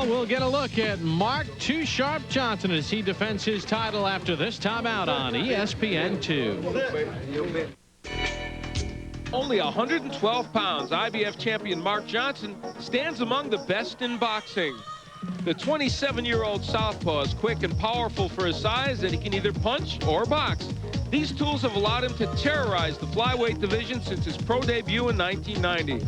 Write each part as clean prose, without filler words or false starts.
we'll get a look at Mark Too Sharp Johnson as he defends his title after this timeout on ESPN2. Only 112 pounds, IBF champion Mark Johnson stands among the best in boxing. The 27-year-old southpaw is quick and powerful for his size, and he can either punch or box. These tools have allowed him to terrorize the flyweight division since his pro debut in 1990.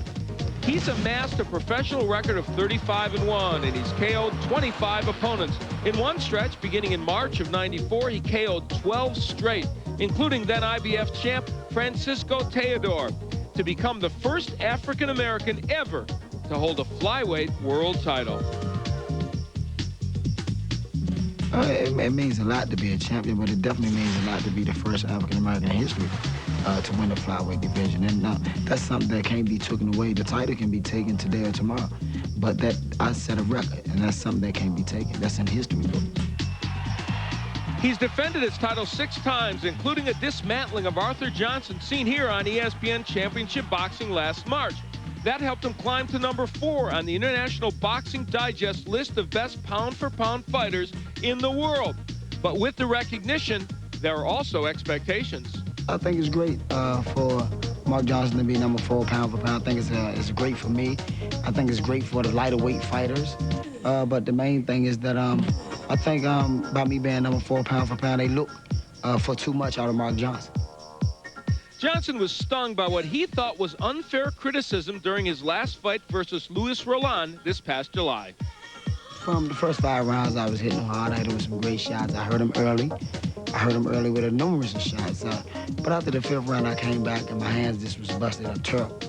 He's amassed a professional record of 35-1, and he's KO'd 25 opponents. In one stretch, beginning in March of '94, he KO'd 12 straight, including then IBF champ Francisco Teodoro, to become the first African-American ever to hold a flyweight world title. It means a lot to be a champion, but it definitely means a lot to be the first African-American in history to win the flyweight division. And that's something that can't be taken away. The title can be taken today or tomorrow, but that I set a record, and that's something that can't be taken. That's in history book. He's defended his title 6 times, including a dismantling of Arthur Johnson, seen here on ESPN Championship Boxing last March. That helped him climb to number 4 on the International Boxing Digest list of best pound-for-pound fighters in the world. But with the recognition, there are also expectations. I think it's great for Mark Johnson to be number 4 pound-for-pound. I think it's great for me. I think it's great for the lighter weight fighters. But the main thing is that I think by me being number 4 pound-for-pound, they look for too much out of Mark Johnson. Johnson was stung by what he thought was unfair criticism during his last fight versus Luis Roland this past July. From the first 5 rounds, I was hitting him hard. I hit him with some great shots. I hurt him early. With a numerous of shots. But after the 5th round, I came back and my hands just was busted up terrible.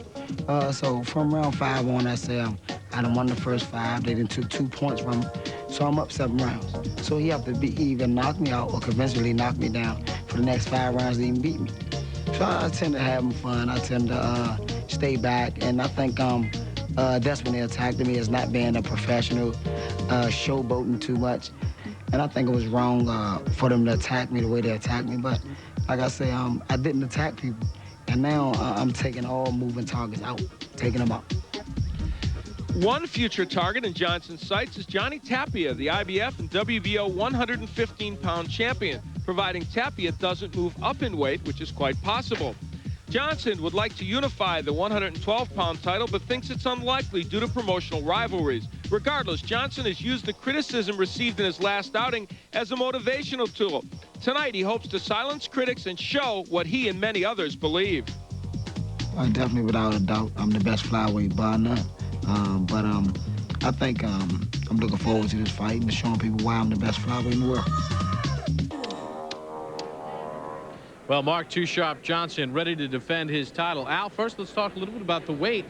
So from round 5 on, I say I done won the first 5. They done took 2 points from him. So I'm up 7 rounds. So he have to either knock me out or conventionally knock me down for the next 5 rounds to even beat me. So I tend to have fun. I tend to stay back, and I think that's when they attacked me, as not being a professional, showboating too much. And I think it was wrong for them to attack me the way they attacked me. But like I say, I didn't attack people, and now I'm taking all moving targets out, taking them out. One future target in Johnson's sights is Johnny Tapia, the IBF and WBO 115-pound champion, providing Tapia doesn't move up in weight, which is quite possible. Johnson would like to unify the 112-pound title, but thinks it's unlikely due to promotional rivalries. Regardless, Johnson has used the criticism received in his last outing as a motivational tool. Tonight, he hopes to silence critics and show what he and many others believe. Definitely, without a doubt, I'm the best flyweight bar none. But I think I'm looking forward to this fight and showing people why I'm the best flyweight in the world. Well, Mark Too Sharp Johnson ready to defend his title. Al, first let's talk a little bit about the weight,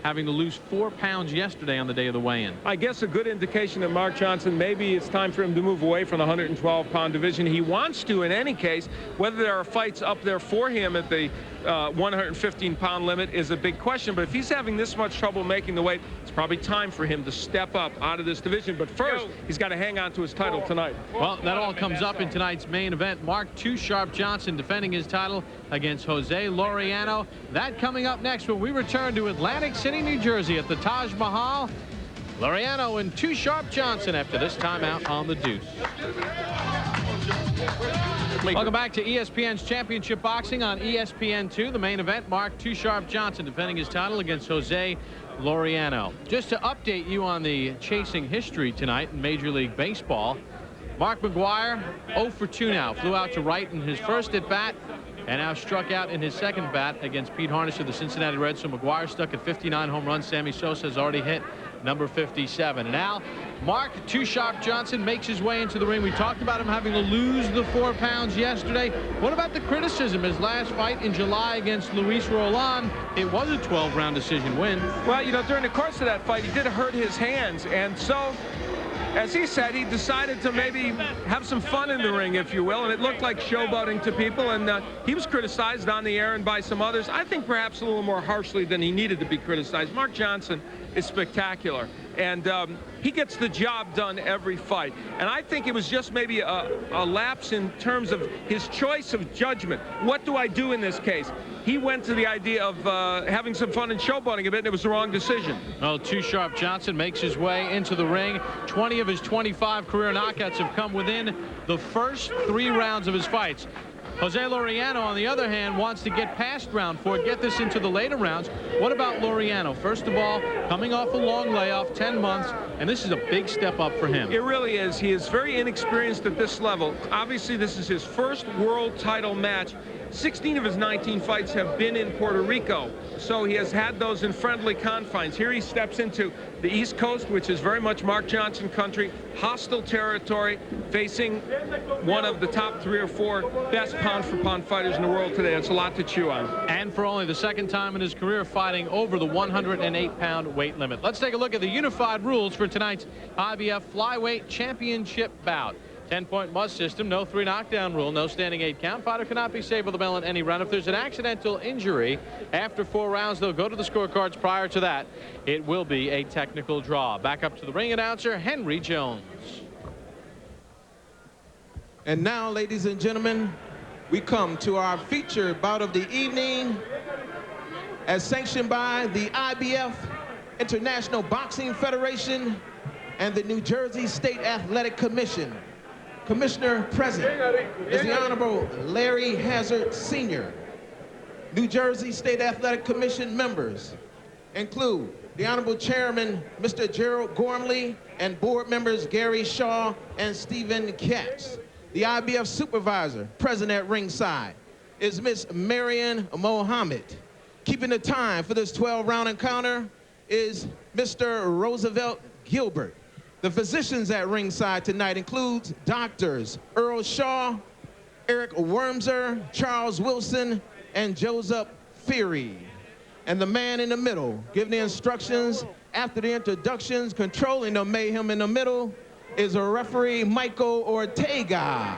having to lose 4 pounds yesterday on the day of the weigh-in. I guess a good indication that Mark Johnson, maybe it's time for him to move away from the 112-pound division. He wants to in any case. Whether there are fights up there for him at the 115-pound limit is a big question. But if he's having this much trouble making the weight, it's probably time for him to step up out of this division. But first, he's got to hang on to his title tonight. Well, that all comes up in tonight's main event. Mark Too Sharp Johnson defending his title against Jose Laureano. That coming up next when we return to Atlantic City, New Jersey at the Taj Mahal. Laureano and Too Sharp Johnson after this timeout on the Deuce. Welcome back to ESPN's Championship Boxing on ESPN2. The main event, Mark Too Sharp Johnson defending his title against Jose Laureano. Just to update you on the chasing history tonight in Major League Baseball, Mark McGwire 0 for 2 now. Flew out to right in his first at-bat and now struck out in his second bat against Pete Harnisch of the Cincinnati Reds. So McGwire stuck at 59 home runs. Sammy Sosa has already hit number 57. And now Mark Too Sharp Johnson makes his way into the ring. We talked about him having to lose the 4 pounds yesterday. What about the criticism? His last fight in July against Luis Roland, it was a 12-round decision win. Well, you know, during the course of that fight, he did hurt his hands. And so, as he said, he decided to maybe have some fun in the ring, if you will, and it looked like showboating to people, and he was criticized on the air and by some others. I think perhaps a little more harshly than he needed to be criticized. Mark Johnson is spectacular, and he gets the job done every fight. And I think it was just maybe a lapse in terms of his choice of judgment. What do I do in this case? he went to the idea of having some fun and showboating a bit, and it was the wrong decision. Well, Too Sharp Johnson makes his way into the ring. 20 of his 25 career knockouts have come within the first 3 rounds of his fights. Jose Laureano, on the other hand, wants to get past round 4, get this into the later rounds. What about Laureano? First of all, coming off a long layoff, 10 months, and this is a big step up for him. It really is. He is very inexperienced at this level. Obviously, this is his first world title match. 16 of his 19 fights have been in Puerto Rico, so he has had those in friendly confines. Here he steps into the East Coast, which is very much Mark Johnson country, hostile territory, facing one of the top 3 or 4 best pound-for-pound fighters in the world today. It's a lot to chew on. And for only the 2nd time in his career fighting over the 108-pound weight limit. Let's take a look at the unified rules for tonight's IBF Flyweight Championship bout. 10-point must system, no 3 knockdown rule, no standing 8 count. Fighter cannot be saved with the bell in any round. If there's an accidental injury after 4 rounds, they'll go to the scorecards. Prior to that, it will be a technical draw. Back up to the ring announcer, Henry Jones. And now, ladies and gentlemen, we come to our featured bout of the evening, as sanctioned by the IBF, International Boxing Federation, and the New Jersey State Athletic Commission. Commissioner present is the Honorable Larry Hazard, Sr. New Jersey State Athletic Commission members include the Honorable Chairman, Mr. Gerald Gormley, and board members Gary Shaw and Stephen Katz. The IBF supervisor present at ringside is Miss Marian Mohammed. Keeping the time for this 12-round encounter is Mr. Roosevelt Gilbert. The physicians at ringside tonight includes doctors Earl Shaw, Eric Wormser, Charles Wilson, and Joseph Feary. And the man in the middle, giving the instructions after the introductions, controlling the mayhem in the middle, is a referee Michael Ortega.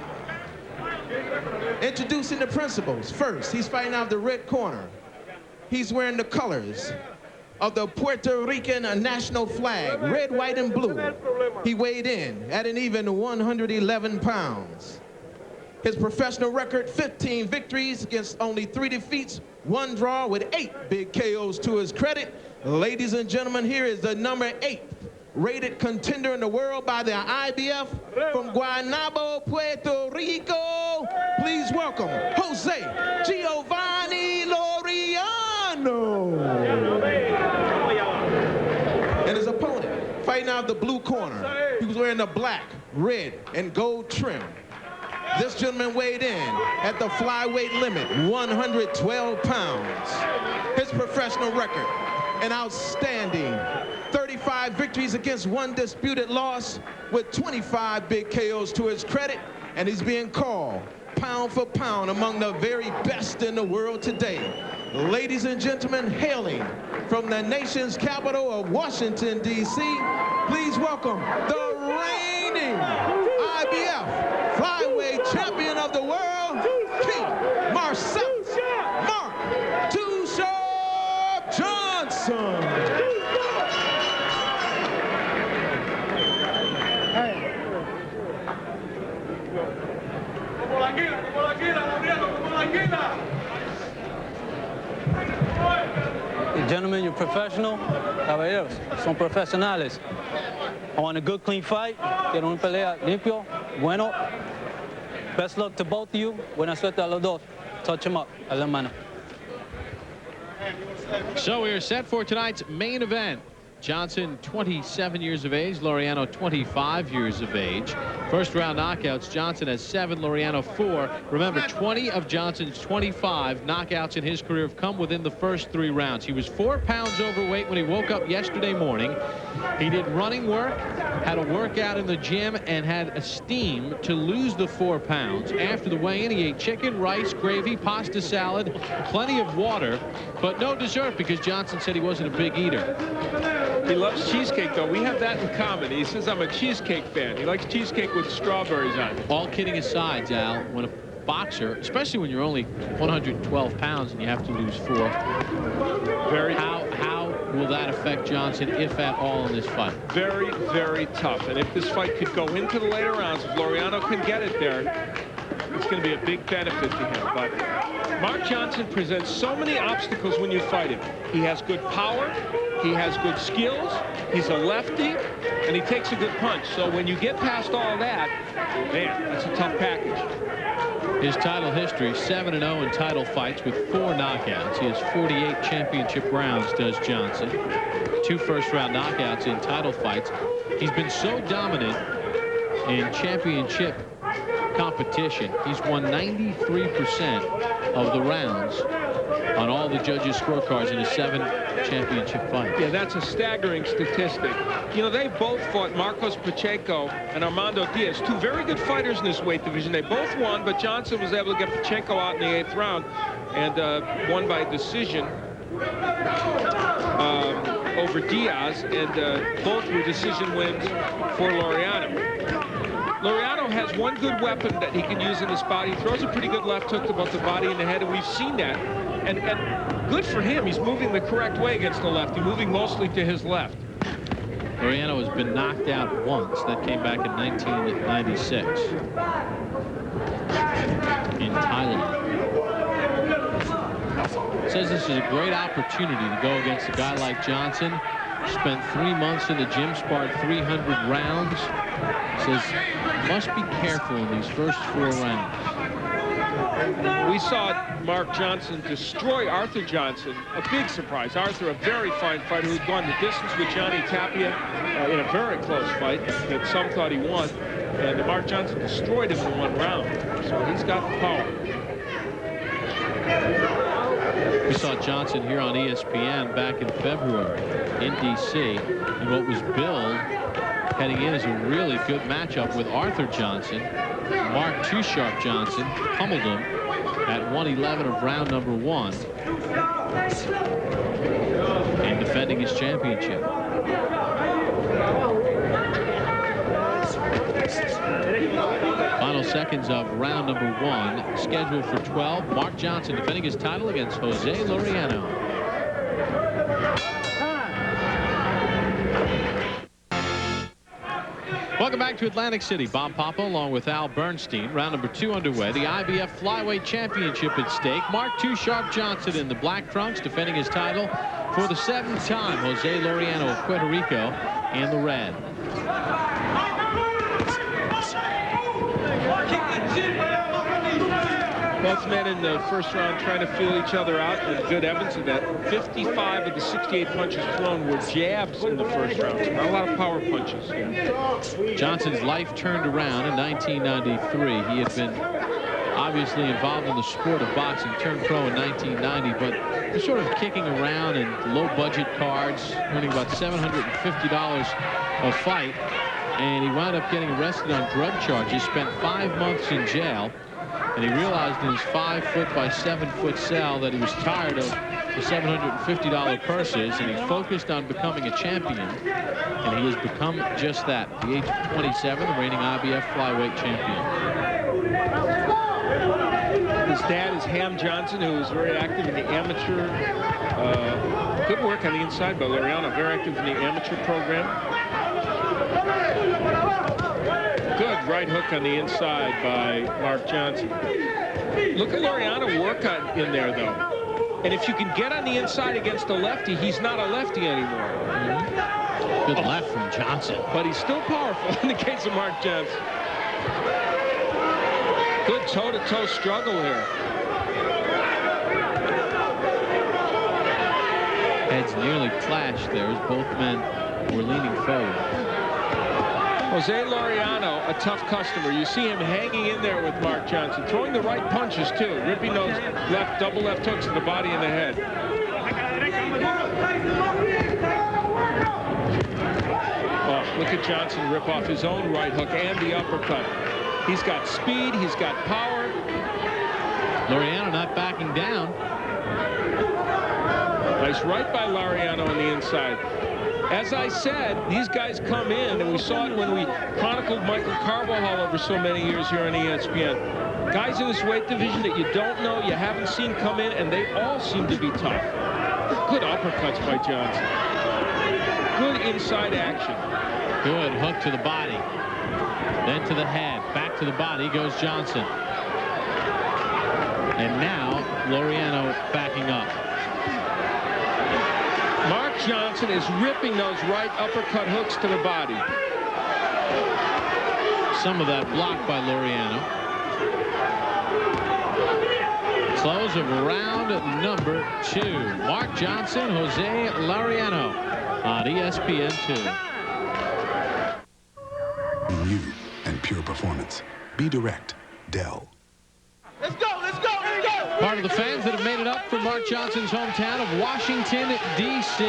Introducing the principals. First, he's fighting out of the red corner. He's wearing the colors of the Puerto Rican national flag, red, white, and blue. He weighed in at an even 111 pounds. His professional record, 15 victories against only 3 defeats, 1 draw with 8 big KOs to his credit. Ladies and gentlemen, here is the number 8 rated contender in the world by the IBF from Guaynabo, Puerto Rico. Please welcome Jose Giovanni Laureano. And his opponent, fighting out of the blue corner, he was wearing the black, red, and gold trim. This gentleman weighed in at the flyweight limit, 112 pounds. His professional record, an outstanding 35 victories against 1 disputed loss with 25 big KOs to his credit, and he's being called pound for pound among the very best in the world today. Ladies and gentlemen, hailing from the nation's capital of Washington, D.C., please welcome the reigning IBF Flyweight Champion of the world, King Marcellus Mark Too Sharp Johnson. Gentlemen, you're professional. Caballeros, son profesionales. I want a good, clean fight. Quiero una pelea limpio, bueno. Best luck to both of you. Buena suerte a los dos. Touch him up. A la mano. So we are set for tonight's main event. Johnson, 27 years of age. Laureano, 25 years of age. First round knockouts. Johnson has 7, Laureano 4. Remember, 20 of Johnson's 25 knockouts in his career have come within the first 3 rounds. He was 4 pounds overweight when he woke up yesterday morning. He did running work, had a workout in the gym, and had a steam to lose the 4 pounds. After the weigh-in, he ate chicken, rice, gravy, pasta salad, plenty of water, but no dessert because Johnson said he wasn't a big eater. He loves cheesecake, though. We have that in common. He says, I'm a cheesecake fan. He likes cheesecake with strawberries on it. All kidding aside, Al, when a boxer, especially when you're only 112 pounds and you have to lose 4, how will that affect Johnson, if at all, in this fight? Very, very tough. And if this fight could go into the later rounds, if Laureano can get it there, it's going to be a big benefit to him. But Mark Johnson presents so many obstacles when you fight him. He has good power, he has good skills, he's a lefty, and he takes a good punch. So when you get past all that, man, that's a tough package. His title history, 7-0 in title fights with 4 knockouts. He has 48 championship rounds, does Johnson. 2 first-round knockouts in title fights. He's been so dominant in championship competition. He's won 93% of the rounds on all the judges' scorecards in his 7 championship fights. Yeah, that's a staggering statistic. You know, they both fought Marcos Pacheco and Armando Diaz, 2 very good fighters in this weight division. They both won, but Johnson was able to get Pacheco out in the 8th round and won by decision over Diaz, and both were decision wins for Laureano. Laureano has one good weapon that he can use in his body. He throws a pretty good left hook to both the body and the head, and we've seen that. And good for him. He's moving the correct way against the lefty, moving mostly to his left. Laureano has been knocked out once. That came back in 1996 in Thailand. Says this is a great opportunity to go against a guy like Johnson. Spent 3 months in the gym, sparred 300 rounds. Says must be careful in these first 4 rounds. We saw Mark Johnson destroy Arthur Johnson. A big surprise. Arthur, a very fine fighter who'd gone the distance with Johnny Tapia in a very close fight that some thought he won. And Mark Johnson destroyed him in 1 round. So he's got the power. We saw Johnson here on ESPN back in February in D.C. in what was billed heading in as a really good matchup with Arthur Johnson. Mark Too Sharp Johnson pummeled him at 111 of round number 1 and defending his championship. Final seconds of round number 1 scheduled for 12. Mark Johnson defending his title against Jose Laureano. Welcome back to Atlantic City. Bob Papa along with Al Bernstein. Round number 2 underway. The IBF Flyweight Championship at stake. Mark Too Sharp Johnson in the black trunks defending his title for the 7th time. Jose Laureano of Puerto Rico in the red. Both men in the first round trying to feel each other out, and good evidence of that. 55 of the 68 punches thrown were jabs in the first round. So not a lot of power punches. Johnson's life turned around in 1993. He had been obviously involved in the sport of boxing, turned pro in 1990, but was sort of kicking around in low-budget cards, earning about $750 a fight, and he wound up getting arrested on drug charges, spent 5 months in jail. And he realized in his 5-foot by 7-foot cell that he was tired of the $750 purses, and he focused on becoming a champion. And he has become just that. At the age of 27, the reigning IBF flyweight champion. His dad is Ham Johnson, who was very active in the amateur. Good work on the inside by Laureano, very active in the amateur program. Good right hook on the inside by Mark Johnson. Look at Laureano work in there, though. And if you can get on the inside against a lefty, he's not a lefty anymore. Good left from Johnson. But he's still powerful in the case of Mark Johnson. Good toe-to-toe struggle here. Heads nearly clashed there as both men were leaning forward. Jose Laureano, a tough customer. You see him hanging in there with Mark Johnson, throwing the right punches, too. Ripping those double left hooks to the body and the head. Oh, look at Johnson rip off his own right hook and the uppercut. He's got speed, he's got power. Laureano not backing down. Nice right by Laureano on the inside. As I said, these guys come in, and we saw it when we chronicled Michael Carbajal over so many years here on ESPN. Guys in this weight division that you don't know, you haven't seen come in, and they all seem to be tough. Good uppercuts by Johnson. Good inside action. Good hook to the body. Then to the head. Back to the body goes Johnson. And now Laureano backing up. Mark Johnson is ripping those right uppercut hooks to the body. Some of that blocked by Laureano. Close of round number 2. Mark Johnson, Jose Laureano on ESPN2. You and pure performance. Be direct. Dell. Let's go, let's go, let's go! Part of the fans that have made it up from Mark Johnson's hometown of Washington, D.C.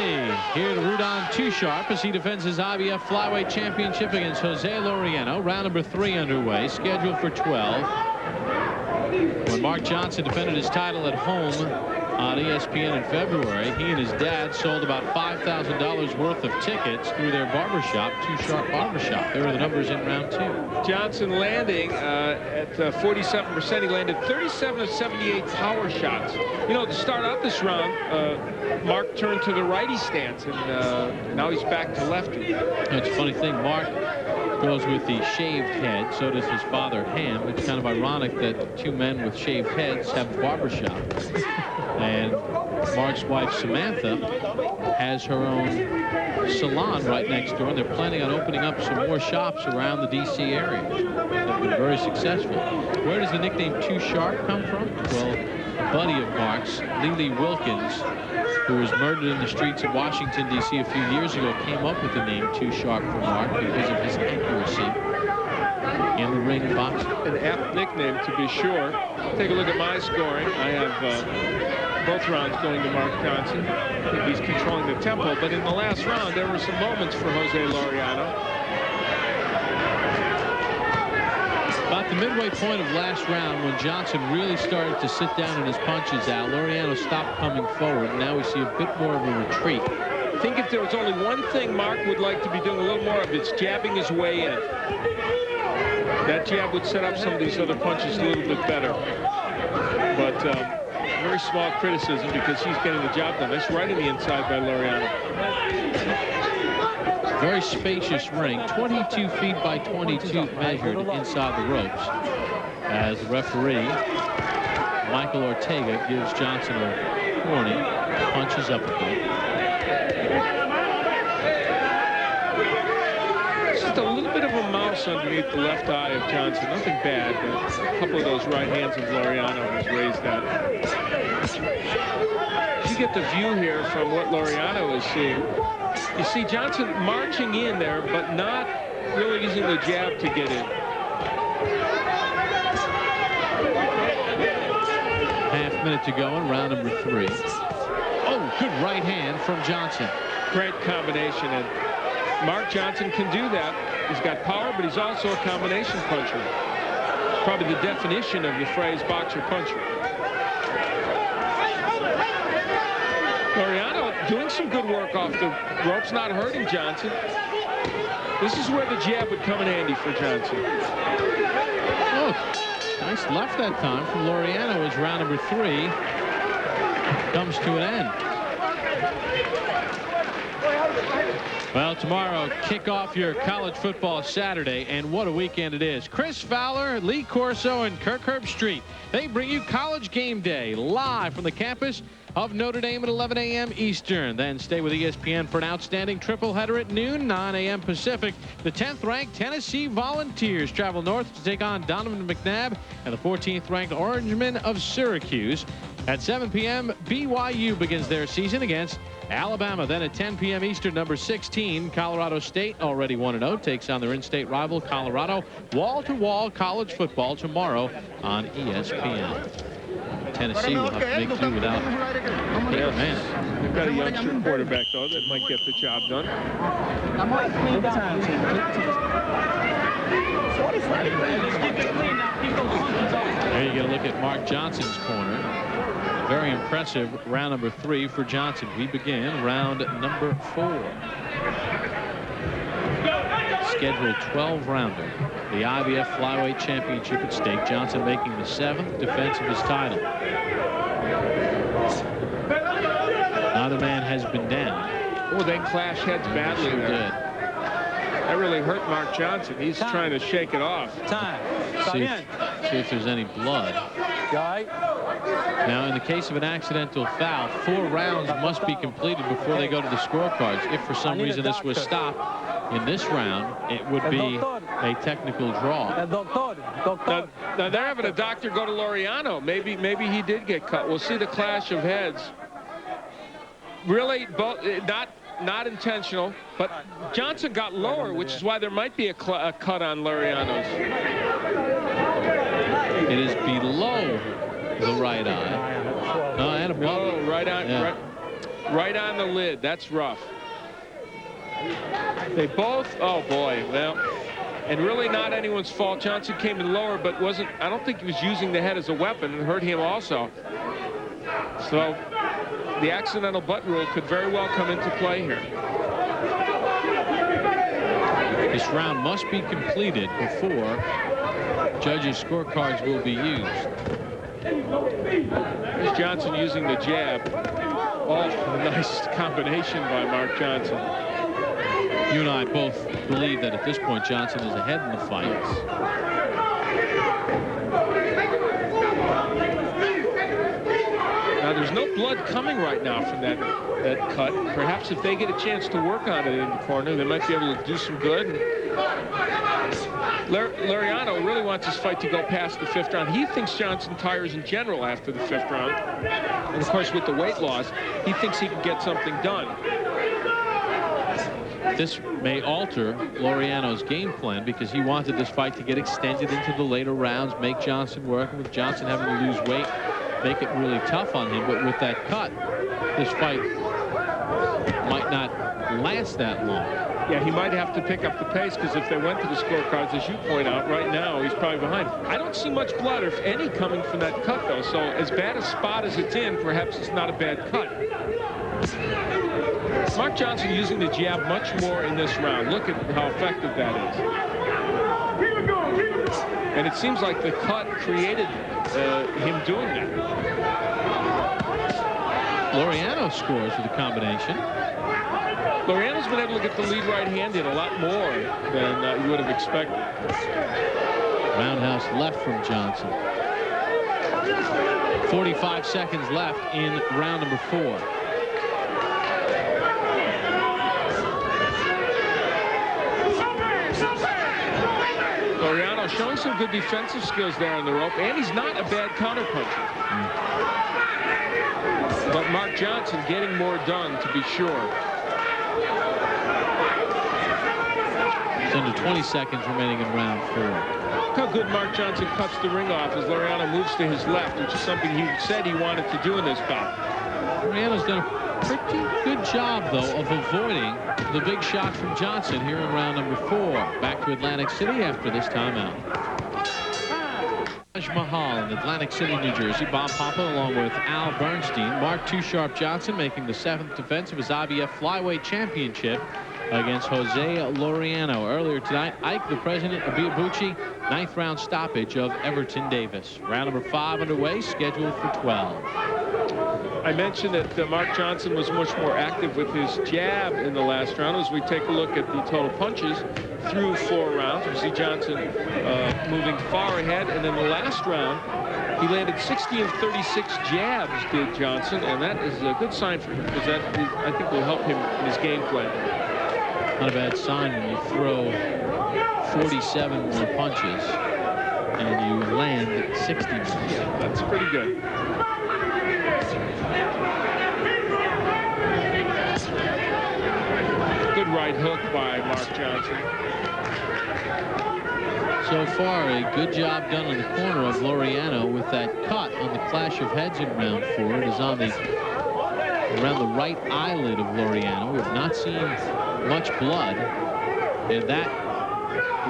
Here to root on Too Sharp as he defends his IBF Flyweight Championship against Jose Laureano. Round number 3 underway, scheduled for 12. When Mark Johnson defended his title at home on ESPN in February, he and his dad sold about $5,000 worth of tickets through their barbershop, Too Sharp Barbershop. There were the numbers in round 2. Johnson landing at 47%. He landed 37 of 78 power shots. You know, to start out this round, Mark turned to the righty stance, and now he's back to lefty. It's a funny thing. Mark goes with the shaved head. So does his father, Ham. It's kind of ironic that 2 men with shaved heads have a barbershop. And Mark's wife, Samantha, has her own salon right next door, and they're planning on opening up some more shops around the D.C. area. They've been very successful. Where does the nickname Too Sharp come from? Well, a buddy of Mark's, Lily Wilkins, who was murdered in the streets of Washington, D.C. a few years ago, came up with the name Too Sharp for Mark because of his accuracy in the ring boxing. An apt nickname, to be sure. Take a look at my scoring. I have both rounds going to Mark Johnson. I think he's controlling the tempo, but in the last round, there were some moments for Jose Laureano. About the midway point of last round, when Johnson really started to sit down in his punches out, Laureano stopped coming forward, and now we see a bit more of a retreat. I think if there was only one thing Mark would like to be doing a little more of, it's jabbing his way in. That jab would set up some of these other punches a little bit better. But very small criticism because he's getting the job done. That's right in the inside by Laureano. Very spacious ring, 22 feet by 22 measured inside the ropes. As the referee, Michael Ortega, gives Johnson a warning, punches up a bit. Just a little bit of a mouse underneath the left eye of Johnson. Nothing bad, but a couple of those right hands of Laureano has raised that. You get the view here from what Laureano is seeing. You see Johnson marching in there, but not really using the jab to get in. Half minute to go in round number 3. Oh, good right hand from Johnson. Great combination, and Mark Johnson can do that. He's got power, but he's also a combination puncher. Probably the definition of the phrase boxer puncher. Laureano doing some good work off the ropes, not hurting Johnson. This is where the jab would come in handy for Johnson. Oh, nice left that time from Laureano as round number 3 comes to an end. Well, tomorrow, kick off your college football Saturday, and what a weekend it is. Chris Fowler, Lee Corso, and Kirk Herbstreit. They bring you College Game Day live from the campus of Notre Dame at 11 a.m. Eastern. Then stay with ESPN for an outstanding triple header at noon, 9 a.m. Pacific. The 10th-ranked Tennessee Volunteers travel north to take on Donovan McNabb and the 14th-ranked Orangemen of Syracuse. At 7 p.m., BYU begins their season against Alabama. Then at 10 p.m. Eastern, number 16, Colorado State, already 1-0, takes on their in-state rival, Colorado. Wall-to-wall college football tomorrow on ESPN. Tennessee will have to make do without man. They've got a youngster quarterback, though, that might get the job done. There you get a look at Mark Johnson's corner. Very impressive round number 3 for Johnson. We begin round number 4. Scheduled 12-rounder. The IBF Flyweight Championship at stake. Johnson making the 7th defense of his title. Neither man has been down. Oh, they clash heads badly. Sure there. did. That really hurt Mark Johnson. He's trying to shake it off. Time. See if there's any blood. You all right? Now, in the case of an accidental foul, 4 rounds must be completed before they go to the scorecards. If for some reason this was stopped in this round, it would be a technical draw. Now they're having a doctor go to Laureano. Maybe he did get cut. We'll see the clash of heads. Really, not intentional, but Johnson got lower, which is why there might be a cut on Laureano's. It is below the right eye. And above. Oh, right on the lid. That's rough. They both, oh boy, well, and really not anyone's fault. Johnson came in lower, but I don't think he was using the head as a weapon, and hurt him also. So the accidental butt rule could very well come into play here. This round must be completed before judges' scorecards will be used. Here's Johnson using the jab. Oh, a nice combination by Mark Johnson. You and I both believe that at this point Johnson is ahead in the fight. Now there's no blood coming right now from that cut. Perhaps if they get a chance to work on it in the corner, they might be able to do some good. Laureano really wants his fight to go past the 5th round. He thinks Johnson tires in general after the 5th round. And of course, with the weight loss, he thinks he can get something done. This may alter Laureano's game plan because he wanted this fight to get extended into the later rounds, make Johnson work, and with Johnson having to lose weight, make it really tough on him. But with that cut, this fight might not last that long. Yeah, he might have to pick up the pace, because if they went to the scorecards, as you point out, right now he's probably behind. I don't see much blood, if any, coming from that cut, though. So as bad a spot as it's in, perhaps it's not a bad cut. Mark Johnson using the jab much more in this round. Look at how effective that is. And it seems like the cut created him doing that. Laureano scores with a combination. Laureano's been able to get the lead right hand in a lot more than you would have expected. Roundhouse left from Johnson. 45 seconds left in round number 4. Laureano showing some good defensive skills there on the rope, and he's not a bad counterpuncher. But Mark Johnson getting more done, to be sure. It's under 20 seconds remaining in round 4. Look how good Mark Johnson cuts the ring off as Laureano moves to his left, which is something he said he wanted to do in this bout. Laureano's done a pretty good job, though, of avoiding the big shot from Johnson here in round number 4. Back to Atlantic City after this timeout. Taj Mahal in Atlantic City, New Jersey. Bob Papa along with Al Bernstein. Mark Too Sharp Johnson making the 7th defense of his IBF Flyweight Championship against Jose Laureano. Earlier tonight, Ike, the president of Biabuchi, 9th round stoppage of Everton Davis. Round number 5 underway, scheduled for 12. I mentioned that Mark Johnson was much more active with his jab in the last round. As we take a look at the total punches through 4 rounds, we see Johnson moving far ahead. And in the last round, he landed 60 of 36 jabs, did Johnson. And that is a good sign for him, because that, I think, will help him in his game plan. Not a bad sign when you throw 47 more punches and you land 60 more. Yeah, that's pretty good. Good right hook by Mark Johnson. So far, a good job done in the corner of Laureano with that cut on the clash of heads in round 4. It is on around the right eyelid of Laureano. We have not seen much blood, and that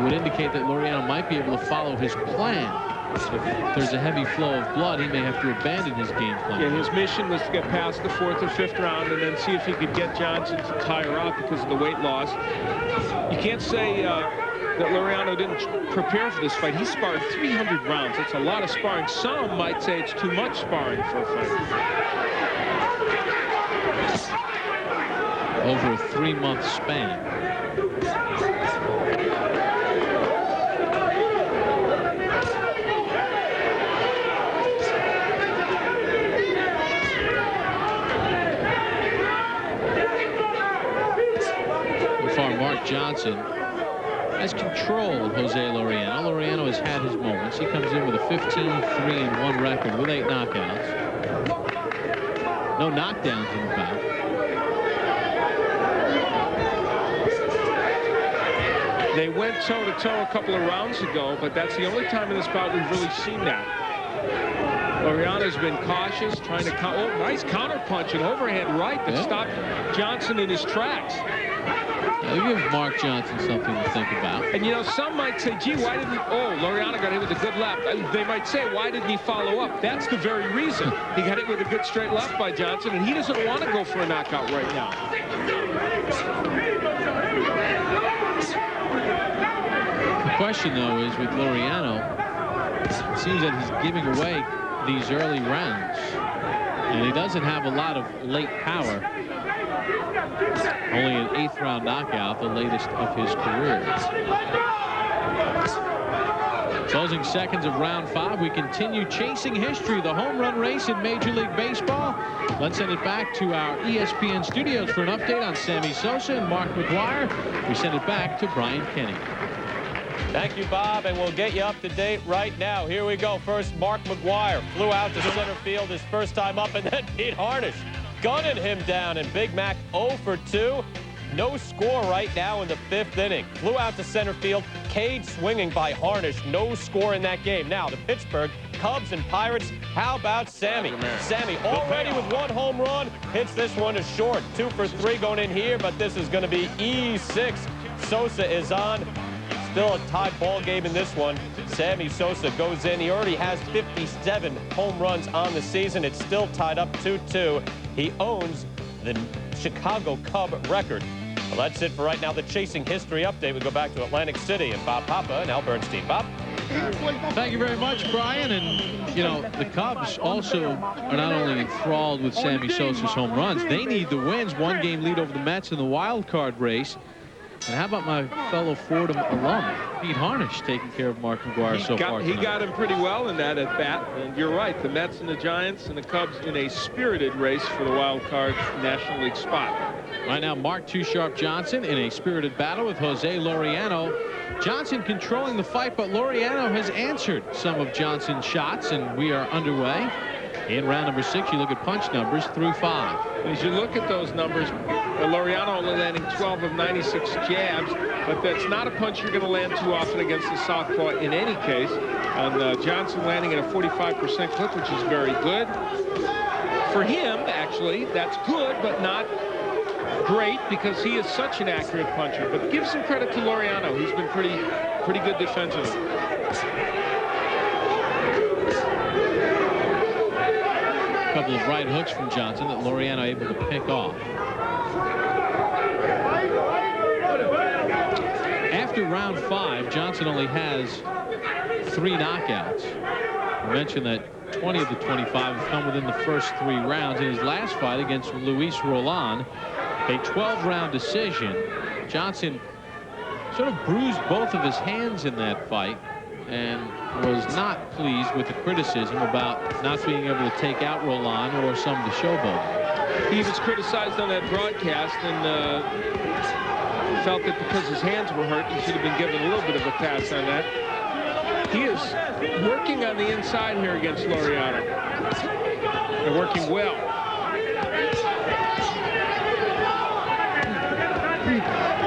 would indicate that Laureano might be able to follow his plan. If there's a heavy flow of blood, he may have to abandon his game plan. Yeah, his mission was to get past the 4th or 5th round and then see if he could get Johnson to tire out because of the weight loss. You can't say that Laureano didn't prepare for this fight. He sparred 300 rounds. That's a lot of sparring. Some might say it's too much sparring for a fight. Over a 3-month span. far, Mark Johnson has controlled Jose Laureano. Laureano has had his moments. He comes in with a 15-3-1 record with 8 knockouts. No knockdowns in the bout. They went toe-to-toe a couple of rounds ago, but that's the only time in this bout we've really seen that. Laureano's been cautious, trying to nice counter punch, an overhand right that stopped Johnson in his tracks. They give Mark Johnson something to think about. And, you know, some might say, gee, why didn't Laureano got hit with a good left. They might say, why didn't he follow up? That's the very reason. He got hit with a good straight left by Johnson, and he doesn't want to go for a knockout right now. The question, though, is with Laureano, it seems that he's giving away these early rounds, and he doesn't have a lot of late power. Only an 8th round knockout, the latest of his career. Closing seconds of round 5, we continue chasing history, the home run race in Major League Baseball. Let's send it back to our ESPN studios for an update on Sammy Sosa and Mark McGwire. We send it back to Brian Kenny. Thank you, Bob, and we'll get you up to date right now. Here we go. First, Mark McGwire flew out to center field his first time up, and then Pete Harnisch gunning him down, and Big Mac 0 for 2. No score right now in the 5th inning. Flew out to center field. Cade swinging by Harnisch. No score in that game. Now, the Pittsburgh Cubs and Pirates. How about Sammy? Sammy already with 1 home run. Hits this one as short. 2 for 3 going in here, but this is going to be E6. Sosa is on. Still a tied ball game in this one. Sammy Sosa goes in. He already has 57 home runs on the season. It's still tied up 2-2. He owns the Chicago Cub record. Well, that's it for right now. The Chasing History update. We go back to Atlantic City and Bob Papa and Al Bernstein. Bob? Thank you very much, Brian. And, you know, the Cubs also are not only enthralled with Sammy Sosa's home runs, they need the wins. 1-game lead over the Mets in the wild card race. And how about my fellow Fordham alum, Pete Harnisch, taking care of Mark McGwire so far tonight? He got him pretty well in that at-bat. And you're right, the Mets and the Giants and the Cubs in a spirited race for the wild card National League spot. Right now, Mark Too Sharp Johnson in a spirited battle with Jose Laureano. Johnson controlling the fight, but Laureano has answered some of Johnson's shots, and we are underway. In round number 6, you look at punch numbers through 5. As you look at those numbers, Laureano only landing 12 of 96 jabs, but that's not a punch you're going to land too often against the southpaw in any case. And Johnson landing at a 45% clip, which is very good. For him, actually, that's good, but not great because he is such an accurate puncher. But give some credit to Laureano. He's been pretty good defensively. A couple of right hooks from Johnson that Laureano able to pick off. After round 5, Johnson only has 3 knockouts. I mentioned that 20 of the 25 have come within the first 3 rounds. In his last fight against Luis Roland, a 12-round decision. Johnson sort of bruised both of his hands in that fight and was not pleased with the criticism about not being able to take out Roland or some of the showboating. He was criticized on that broadcast and felt that because his hands were hurt, he should have been given a little bit of a pass on that. He is working on the inside here against Laureano. They're working well.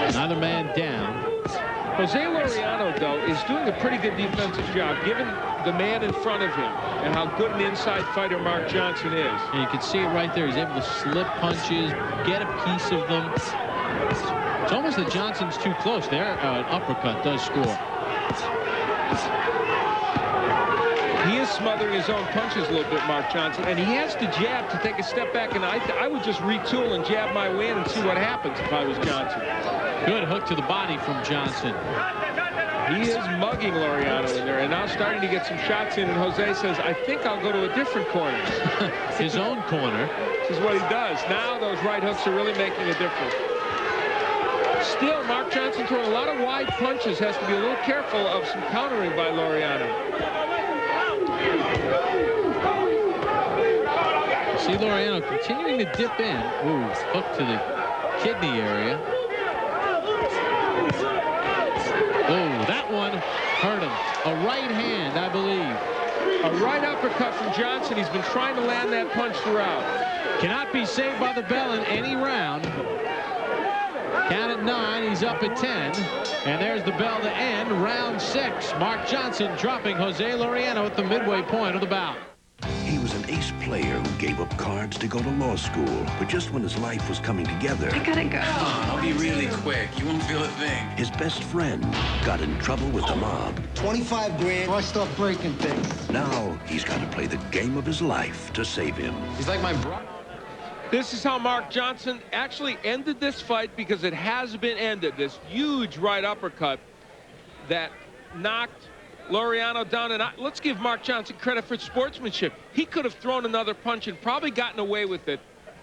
Another man down. Jose Laureano, though, is doing a pretty good defensive job, given the man in front of him and how good an inside fighter Mark Johnson is. And you can see it right there. He's able to slip punches, get a piece of them. It's almost that Johnson's too close there. An uppercut does score. He is smothering his own punches a little bit, Mark Johnson, and he has to jab to take a step back, and I would just retool and jab my way in and see what happens if I was Johnson. Good hook to the body from Johnson. He is mugging Laureano in there, and now starting to get some shots in, and Jose says, I think I'll go to a different corner. His own corner. This is what he does. Now those right hooks are really making a difference. Still, Mark Johnson throwing a lot of wide punches, has to be a little careful of some countering by Laureano. See Laureano continuing to dip in. Ooh, hook to the kidney area. Hurt him. A right hand, I believe. A right uppercut from Johnson. He's been trying to land that punch throughout. Cannot be saved by the bell in any round. Count at 9. He's up at 10. And there's the bell to end round 6. Mark Johnson dropping Jose Laureano at the midway point of the bout. He was an ace player who gave up cards to go to law school, but just when his life was coming together, I gotta go. Come on, I'll be really quick. You won't feel a thing. his best friend got in trouble with the mob. 25 grand. I start breaking things. Now he's got to play the game of his life to save him. He's like my brother. This is how Mark Johnson actually ended this fight, because it has been ended. This huge right uppercut that knocked Laureano down. And let's give Mark Johnson credit for sportsmanship. He could have thrown another punch and probably gotten away with it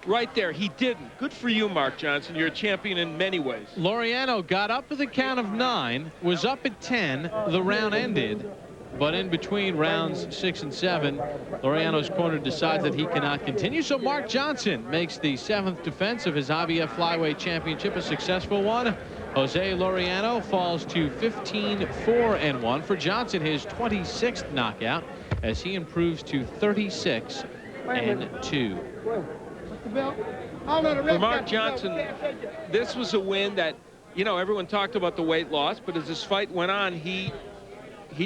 right there. He didn't. Good for you, Mark Johnson. You're a champion in many ways. Laureano got up to the count of 9, was up at 10. The round ended. But in between rounds 6 and 7, Laureano's corner decides that he cannot continue. So Mark Johnson makes the 7th defense of his IBF Flyweight Championship a successful one. Jose Laureano falls to 15-4-1. For Johnson, his 26th knockout, as he improves to 36-2. For Mark Johnson, this was a win that, you know, everyone talked about the weight loss, but as this fight went on, he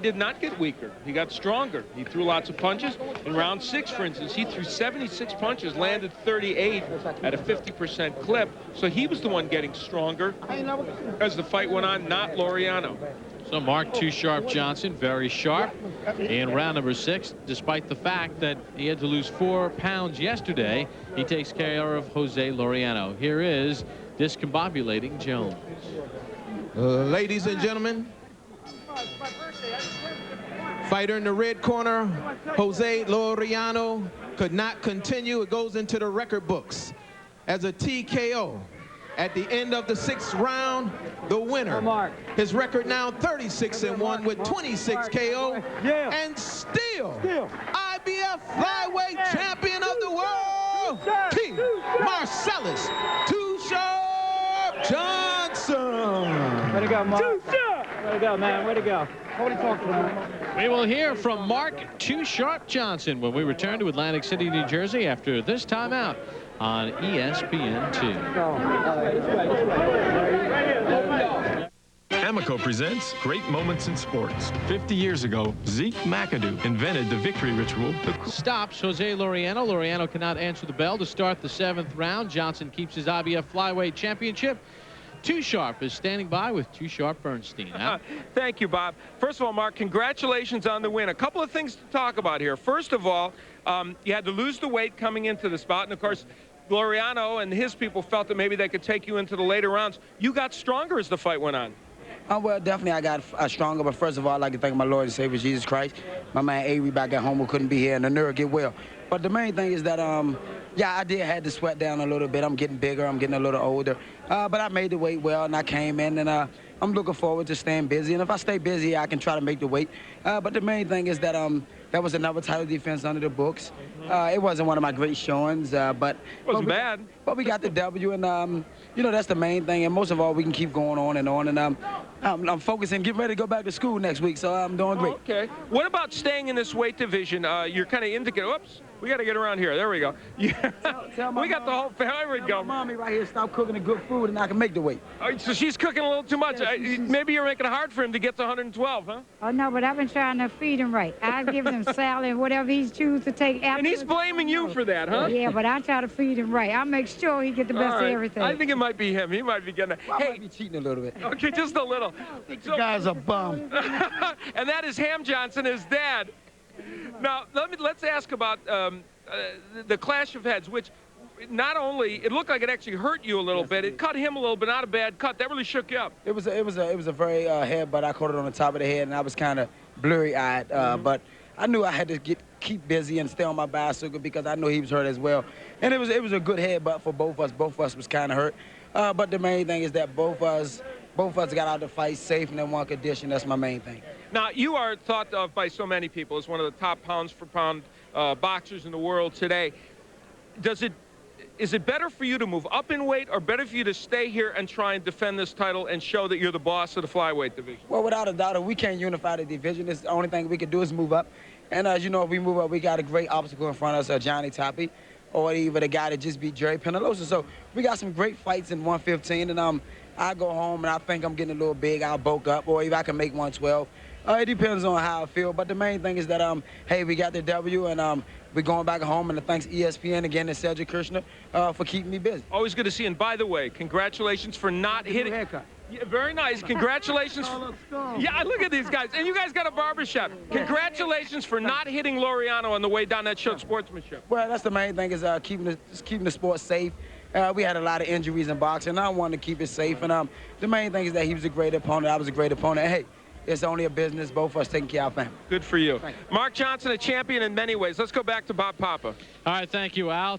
did not get weaker. He got stronger. He threw lots of punches. In round 6, for instance, he threw 76 punches, landed 38 at a 50% clip. So he was the one getting stronger as the fight went on, not Laureano. So Mark Too Sharp Johnson, very sharp in round number 6, despite the fact that he had to lose 4 pounds yesterday. He takes care of Jose Laureano. Here is discombobulating Jones. Ladies and gentlemen, fighter in the red corner, Jose Laureano, could not continue. It goes into the record books as a TKO. At the end of the 6th round, the winner. His record now 36-1 with 26 KO, and still IBF Flyweight Champion of the World, T. Marcellus Too Sharp Johnson. Way to go, Mark. Too Sharp. Way to go, man. Way to go. We will hear from Mark Too Sharp Johnson when we return to Atlantic City, New Jersey, after this timeout on ESPN2. Amoco presents Great Moments in Sports. 50 years ago, Zeke McAdoo invented the victory ritual. Stops Jose Laureano. Laureano cannot answer the bell to start the 7th round. Johnson keeps his IBF Flyweight Championship. Too Sharp is standing by with Too Sharp Bernstein. Thank you, Bob. First of all, Mark, congratulations on the win. A couple of things to talk about here. First of all, you had to lose the weight coming into this bout, and of course, Laureano and his people felt that maybe they could take you into the later rounds. You got stronger as the fight went on. Well, definitely I got stronger, but first of all, I'd like to thank my Lord and Savior Jesus Christ, my man Avery back at home who couldn't be here, and the nerve get well. But the main thing is that, yeah, I did have to sweat down a little bit. I'm getting bigger, I'm getting a little older, but I made the weight well, and I came in, and I'm looking forward to staying busy, and if I stay busy, I can try to make the weight. But the main thing is that that was another title defense under the books. It wasn't one of my great showings, but it wasn't bad. But we got the W, and you know, that's the main thing. And most of all, we can keep going on. And I'm focusing, getting ready to go back to school next week, so I'm doing great. Okay. What about staying in this weight division? You're kind of indicating. Whoops. We got to get around here. There we go. Yeah. We got the whole family. There we go. My mommy right here, stop cooking the good food, and I can make the weight. So she's cooking a little too much. Maybe you're making it hard for him to get to 112, huh? Oh, no, but I've been trying to feed him right. I give him salad and whatever he chooses to take. And he's blaming you for that, huh? Yeah, but I try to feed him right. I make sure he get the best of everything. I think it might be him. He might be getting it. Well, I might be cheating a little bit. Okay, just a little. The guy's a bum. And that is Ham Johnson, his dad. Now, let's ask about the clash of heads, which not only it looked like it actually hurt you a little bit, it cut him a little bit, not a bad cut. That really shook you up. It was a very head, but I caught it on the top of the head, and I was kind of blurry-eyed. But I knew I had to keep busy and stay on my bicycle because I knew he was hurt as well. And it was a good headbutt for both of us. Both of us was kind of hurt. But the main thing is that both of us got out of the fight safe and in one condition. That's my main thing. Now, you are thought of by so many people as one of the top pounds-for-pound boxers in the world today. Is it better for you to move up in weight or better for you to stay here and try and defend this title and show that you're the boss of the flyweight division? Well, without a doubt, if we can't unify the division, it's the only thing we can do is move up. And as you know, if we move up, we got a great obstacle in front of us, Johnny Toppy, or even the guy that just beat Jerry Penalosa. So we got some great fights in 115, and I go home and I think I'm getting a little big. I'll bulk up, or if I can make 112. It depends on how I feel, but the main thing is that, hey, we got the W, and we're going back home, and thanks ESPN again and Cedric Kirshner for keeping me busy. Always good to see you, and by the way, congratulations for not hitting. Haircut. Yeah, very nice. Congratulations. Yeah, look at these guys. And you guys got a barbershop. Congratulations for not hitting Laureano on the way down. That showed sportsmanship. Well, that's the main thing is keeping the sport safe. We had a lot of injuries in boxing, and I wanted to keep it safe. And the main thing is that he was a great opponent. I was a great opponent. Hey, it's only a business, both of us taking care of our family. Good for you. Mark Johnson, a champion in many ways. Let's go back to Bob Papa. All right, thank you, Al.